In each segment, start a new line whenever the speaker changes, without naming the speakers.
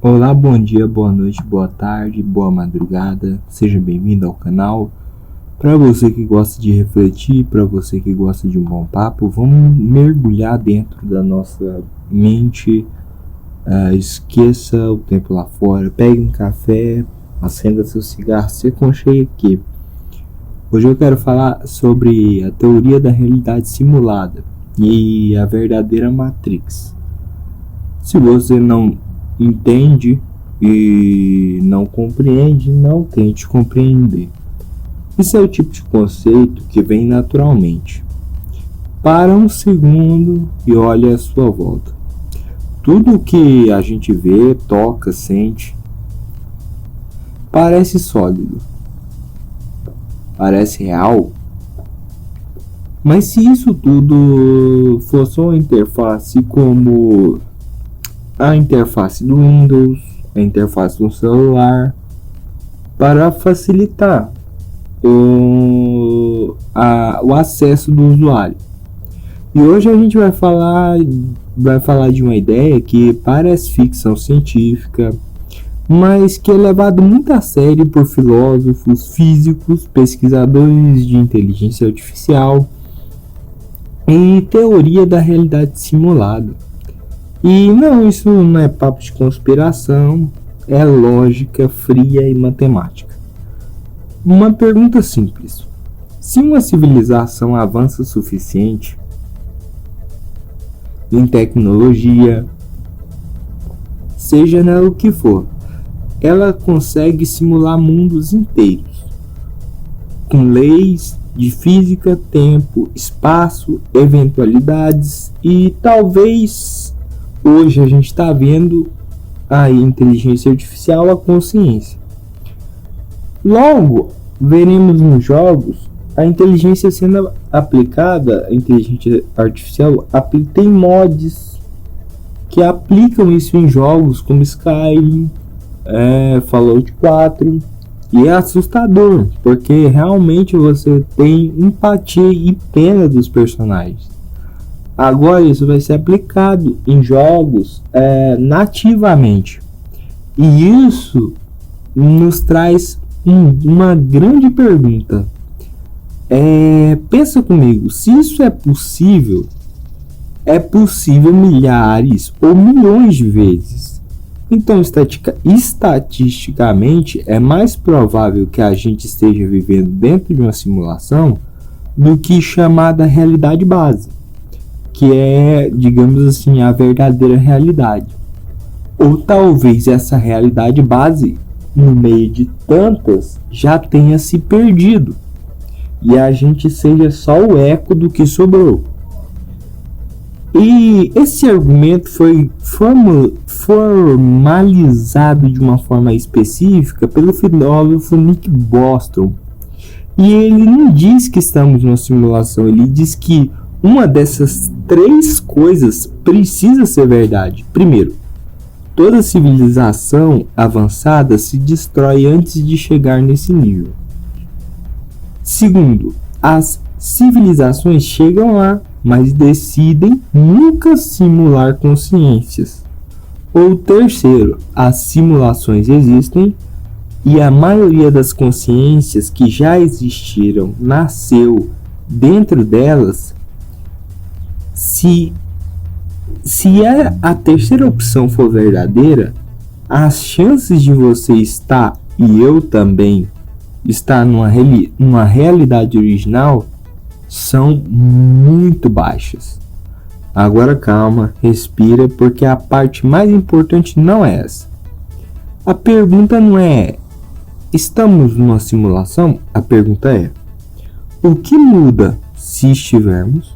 Olá, bom dia, boa noite, boa tarde, boa madrugada. Seja bem-vindo ao canal. Para você que gosta de refletir, para você que gosta de um bom papo, vamos mergulhar dentro da nossa mente. Esqueça o tempo lá fora, pegue um café, acenda seu cigarro, se aconchegue aqui. Hoje eu quero falar sobre a teoria da realidade simulada e a verdadeira Matrix. Se você não entende e não compreende, não tente compreender. Esse é o tipo de conceito que vem naturalmente. Para um segundo e olhe à sua volta. Tudo o que a gente vê, toca, sente, parece sólido, parece real. Mas se isso tudo fosse uma interface como a interface do Windows, a interface do celular, para facilitar o acesso do usuário. E hoje a gente vai falar de uma ideia que parece ficção científica, mas que é levado muito a sério por filósofos, físicos, pesquisadores de inteligência artificial e teoria da realidade simulada. E não, isso não é papo de conspiração, é lógica fria e matemática. Uma pergunta simples: se uma civilização avança o suficiente em tecnologia, seja nela o que for, ela consegue simular mundos inteiros, com leis de física, tempo, espaço, eventualidades e talvez hoje a gente está vendo a inteligência artificial, a consciência. Logo, veremos nos jogos a inteligência sendo aplicada, a inteligência artificial tem mods que aplicam isso em jogos como Skyrim, Fallout 4, e é assustador, porque realmente você tem empatia e pena dos personagens. Agora isso vai ser aplicado em jogos nativamente. E isso nos traz uma grande pergunta. Pensa comigo, se isso é possível milhares ou milhões de vezes. Então, estatisticamente, é mais provável que a gente esteja vivendo dentro de uma simulação do que chamada realidade base, que é, digamos assim, a verdadeira realidade. Ou talvez essa realidade base, no meio de tantas, já tenha se perdido e a gente seja só o eco do que sobrou. E esse argumento foi formalizado de uma forma específica pelo filósofo Nick Bostrom. E ele não diz que estamos numa simulação, ele diz que uma dessas três coisas precisa ser verdade. Primeiro, toda civilização avançada se destrói antes de chegar nesse nível. Segundo, as civilizações chegam lá, mas decidem nunca simular consciências. Ou terceiro, as simulações existem e a maioria das consciências que já existiram nasceu dentro delas. Se a terceira opção for verdadeira, as chances de você estar e eu também estar numa realidade original são muito baixas. Agora calma, respira, porque a parte mais importante não é essa. A pergunta não é: estamos numa simulação? A pergunta é: o que muda se estivermos?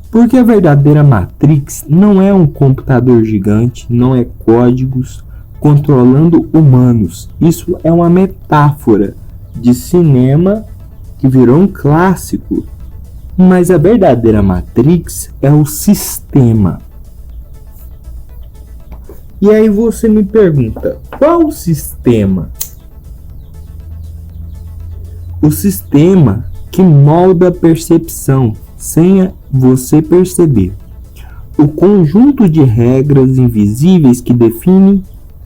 Porque a verdadeira Matrix não é um computador gigante, não é códigos controlando humanos. Isso é uma metáfora de cinema que virou um clássico. Mas a verdadeira Matrix é o sistema. E aí você me pergunta: qual o sistema? O sistema que molda a percepção sem você perceber. O conjunto de regras invisíveis que definem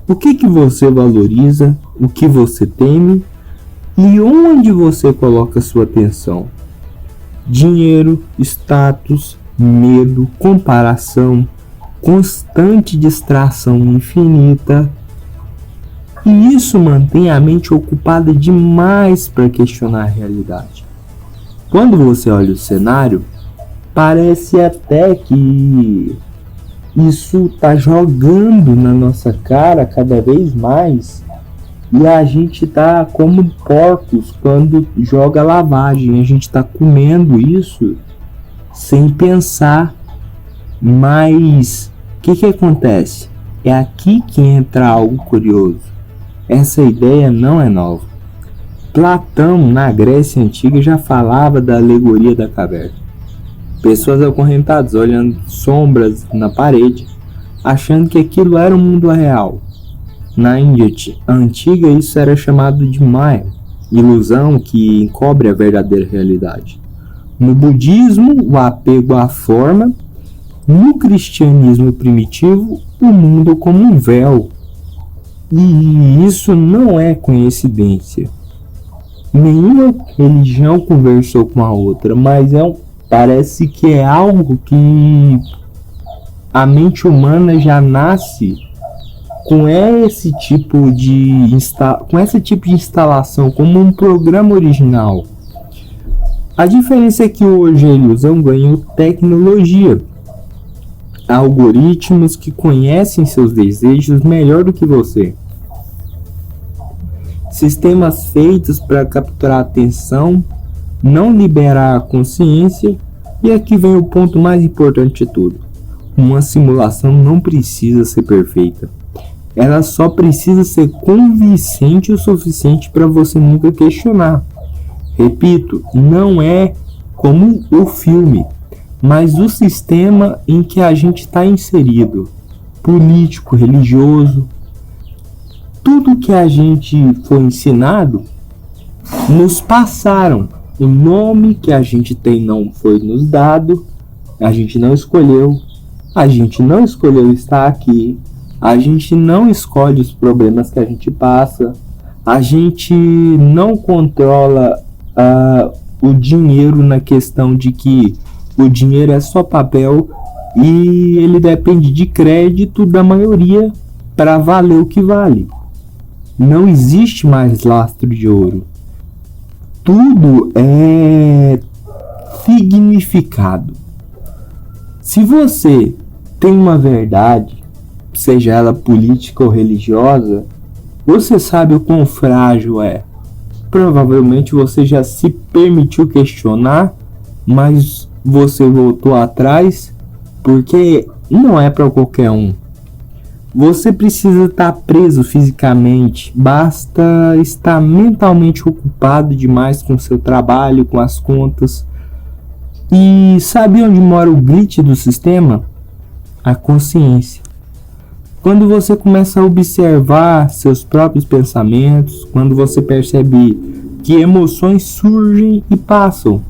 O que você valoriza, o que você teme e onde você coloca sua atenção? Dinheiro, status, medo, comparação, constante distração infinita. E isso mantém a mente ocupada demais para questionar a realidade. Quando você olha o cenário, parece até que isso está jogando na nossa cara cada vez mais. E a gente tá como porcos quando joga lavagem. A gente tá comendo isso sem pensar. Mas o que acontece? É aqui que entra algo curioso. Essa ideia não é nova. Platão, na Grécia Antiga, já falava da alegoria da caverna. Pessoas acorrentadas olhando sombras na parede, achando que aquilo era o mundo real. Na Índia Antiga, isso era chamado de Maya, ilusão que encobre a verdadeira realidade. No budismo, o apego à forma. No cristianismo primitivo, o mundo como um véu. E isso não é coincidência. Nenhuma religião conversou com a outra, mas parece que é algo que a mente humana já nasce com esse tipo de instalação, como um programa original. A diferença é que hoje a ilusão ganhou tecnologia, algoritmos que conhecem seus desejos melhor do que você, sistemas feitos para capturar a atenção, não liberar a consciência. E aqui vem o ponto mais importante de tudo: uma simulação não precisa ser perfeita. Ela só precisa ser convincente o suficiente para você nunca questionar. Repito, não é como o filme, mas o sistema em que a gente está inserido, político, religioso. Tudo que a gente foi ensinado, nos passaram. O nome que a gente tem não foi nos dado, a gente não escolheu estar aqui. A gente não escolhe os problemas que a gente passa. A gente não controla o dinheiro, na questão de que o dinheiro é só papel e ele depende de crédito da maioria para valer o que vale. Não existe mais lastro de ouro. Tudo é significado. Se você tem uma verdade, seja ela política ou religiosa, você sabe o quão frágil é. Provavelmente você já se permitiu questionar, mas você voltou atrás, porque não é para qualquer um. Você precisa estar preso fisicamente, basta estar mentalmente ocupado demais com seu trabalho, com as contas. E sabe onde mora o glitch do sistema? A consciência. Quando você começa a observar seus próprios pensamentos, quando você percebe que emoções surgem e passam,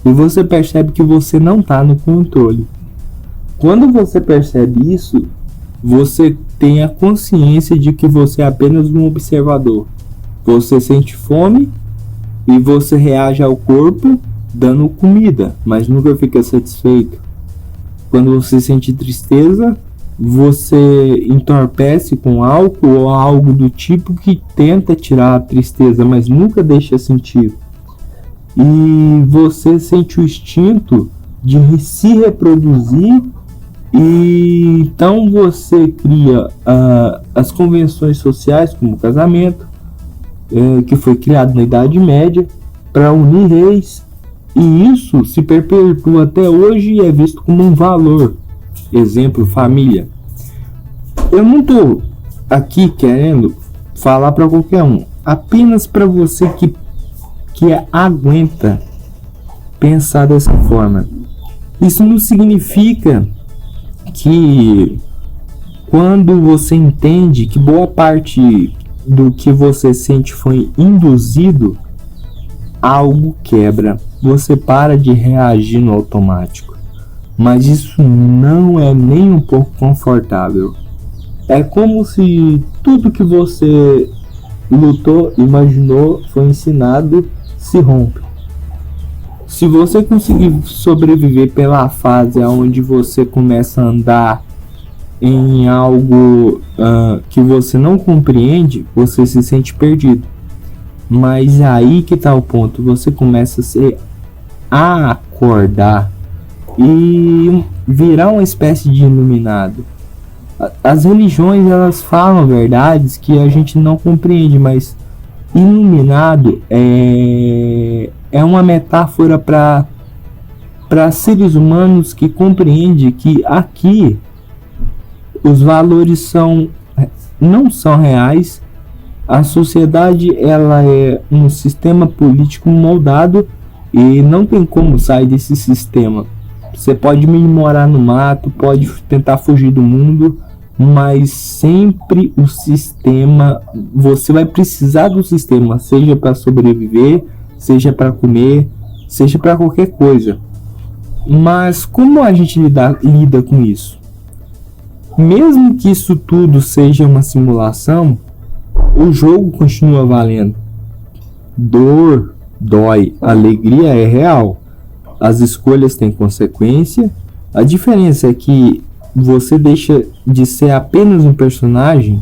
e você percebe que você não está no controle. Quando você percebe isso, você tem a consciência de que você é apenas um observador. Você sente fome e você reage ao corpo dando comida, mas nunca fica satisfeito. Quando você sente tristeza, você entorpece com álcool ou algo do tipo que tenta tirar a tristeza, mas nunca deixa sentir. E você sente o instinto de se reproduzir, e então você cria as convenções sociais, como o casamento, que foi criado na Idade Média para unir reis, e isso se perpetua até hoje e é visto como um valor. Exemplo, família. Eu não estou aqui querendo falar para qualquer um, apenas para você que aguenta pensar dessa forma. Isso não significa que quando você entende que boa parte do que você sente foi induzido, algo quebra. Você para de reagir no automático. Mas isso não é nem um pouco confortável. É como se tudo que você lutou, imaginou, foi ensinado, se rompe. Se você conseguir sobreviver pela fase onde você começa a andar em algo que você não compreende, você se sente perdido. Mas aí que tá o ponto, você começa a acordar e virar uma espécie de iluminado. As religiões, elas falam verdades que a gente não compreende, mas iluminado é uma metáfora para seres humanos que compreendem que aqui os valores não são reais. A sociedade, ela é um sistema político moldado e não tem como sair desse sistema. Você pode morar no mato, pode tentar fugir do mundo, mas sempre o sistema, você vai precisar do sistema, seja para sobreviver, seja para comer, seja para qualquer coisa. Mas como a gente lida com isso? Mesmo que isso tudo seja uma simulação, o jogo continua valendo. Dor dói, alegria é real. As escolhas têm consequência. A diferença é que você deixa de ser apenas um personagem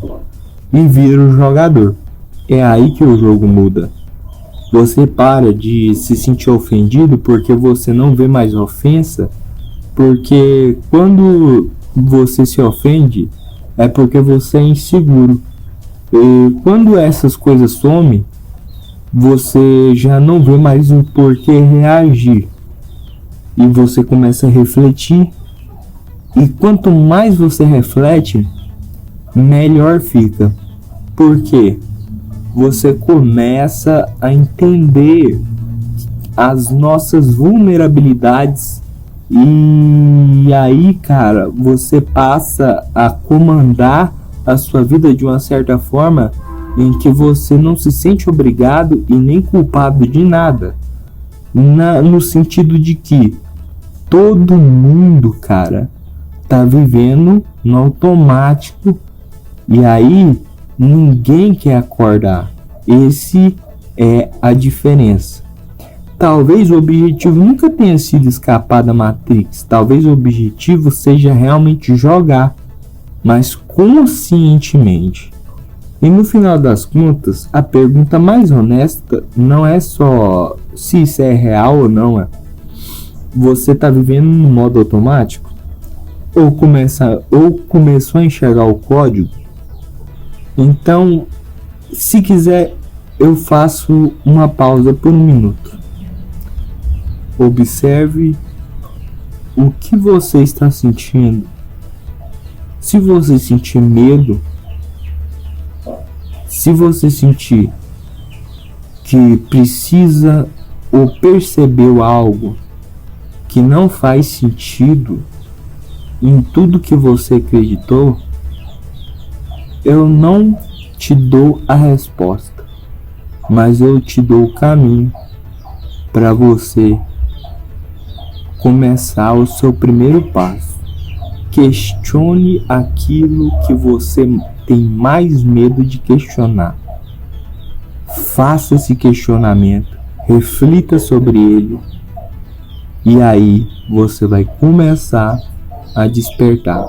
e vira um jogador. É aí que o jogo muda. Você para de se sentir ofendido porque você não vê mais ofensa, porque quando você se ofende é porque você é inseguro. E quando essas coisas somem, você já não vê mais o porquê reagir. E você começa a refletir. E quanto mais você reflete, melhor fica. Por quê? Você começa a entender as nossas vulnerabilidades. E aí, cara, você passa a comandar a sua vida de uma certa forma em que você não se sente obrigado e nem culpado de nada. No sentido de que todo mundo, cara, tá vivendo no automático e aí ninguém quer acordar. Esse é a diferença. Talvez o objetivo nunca tenha sido escapar da Matrix. Talvez o objetivo seja realmente jogar, mas conscientemente. E no final das contas, a pergunta mais honesta não é só se isso é real ou não. Você está vivendo no modo automático? Ou começou a enxergar o código? Então, se quiser, eu faço uma pausa por 1 minuto. Observe o que você está sentindo. Se você sentir medo, se você sentir que precisa ou percebeu algo que não faz sentido em tudo que você acreditou, eu não te dou a resposta, mas eu te dou o caminho para você começar o seu primeiro passo. Questione aquilo que você tem mais medo de questionar. Faça esse questionamento, reflita sobre ele, e aí você vai começar a despertar.